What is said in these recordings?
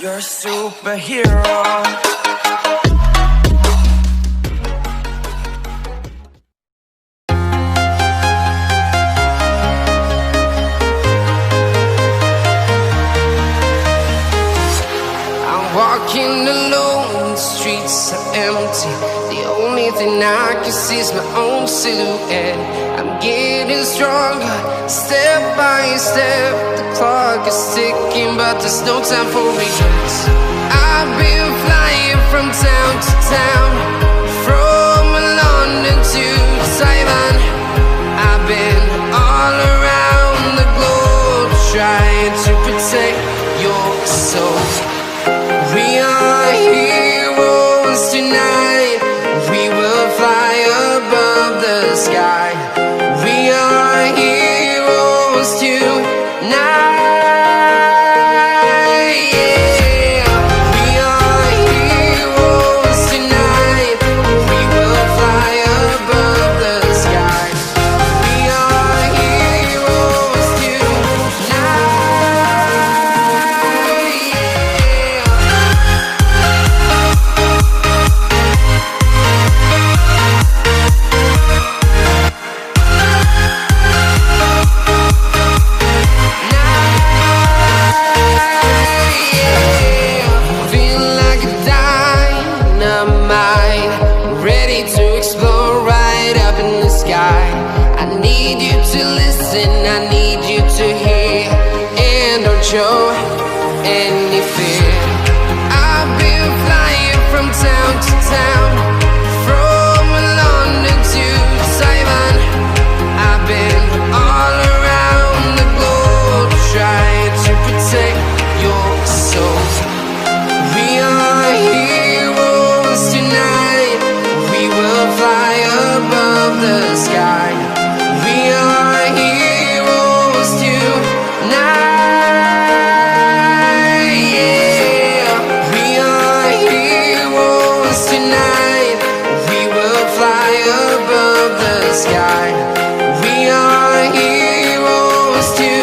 You're a superhero. Walking alone, the streets are empty. The only thing I can see is my own silhouette. I'm getting stronger, step by step. The clock is ticking, but there's no time for regrets. I've been flying from town to town, from London to Taiwan. I've been all around the globe, trying to protect your soul. We are heroes tonight. We will fly above the sky. We are heroes tonight. Yeah. We are heroes tonight. We will fly above the sky. We are heroes tonight. I need you to listen, I need you to hear, and don't show any fear. I've been flying from town to town, from London to Taiwan. I've been all around the globe, trying to protect your soul. We are heroes tonight. We will fly above the sky. We are heroes tonight. Yeah. We are heroes tonight. We will fly above the sky. We are heroes tonight.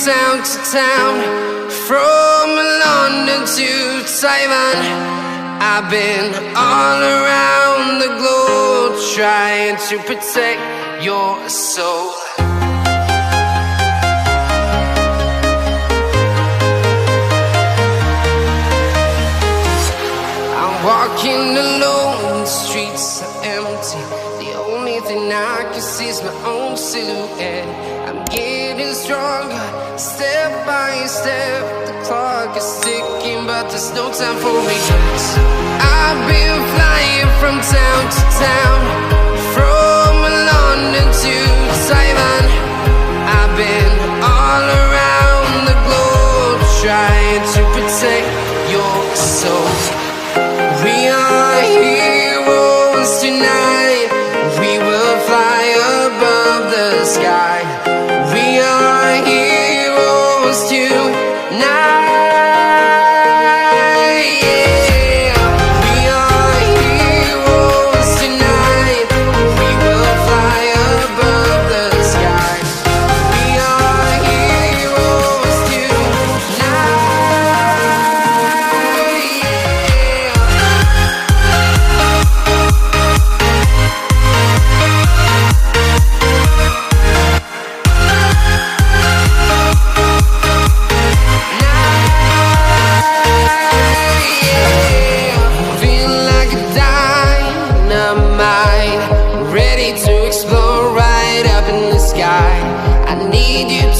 Town to town, from London to Taiwan. I've been all around the globe, trying to protect your soul. I'm walking alone, the streets are empty. The only thing I can see is my own silhouette. I'm getting stronger, step by step. The clock is ticking, but there's no time for regrets. I've been flying from town to town, from London to Taiwan. I've been all around the globe, trying to protect your soul. We are heroes tonight. We will fly above the sky. We are heroes tonight. Yeah. We are heroes tonight. We will fly above the sky. We are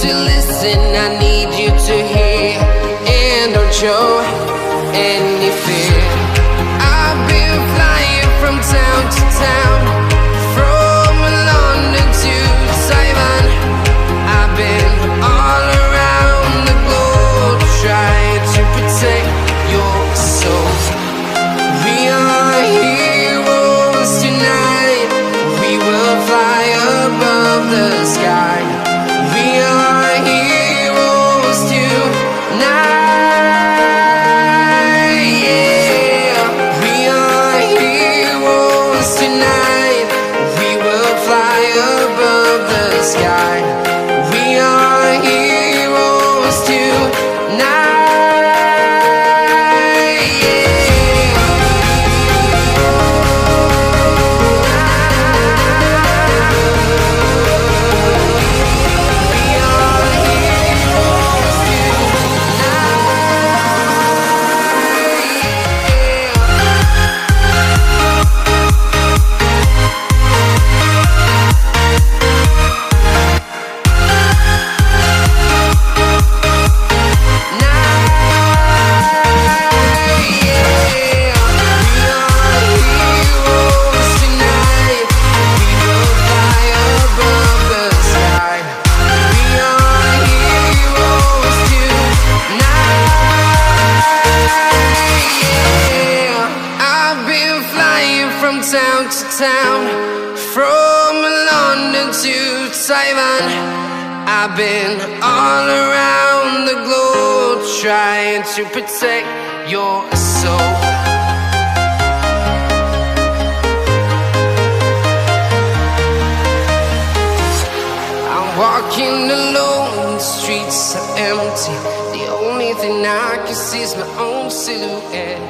to listen, I need you to hear, and don't show any fear. I've been flying from town to town, from London to Taiwan. I've been all around the globe trying to protect your soul. We are heroes tonight, we will fly above the sky. We are heroes tonight, yeah. We are heroes tonight, we will fly above the sky. We are heroes tonight, yeah. We are heroes town to town, from London to Taiwan. I've been all around the globe trying to protect your soul. I'm walking alone, the streets are empty. The only thing I can see is my own silhouette.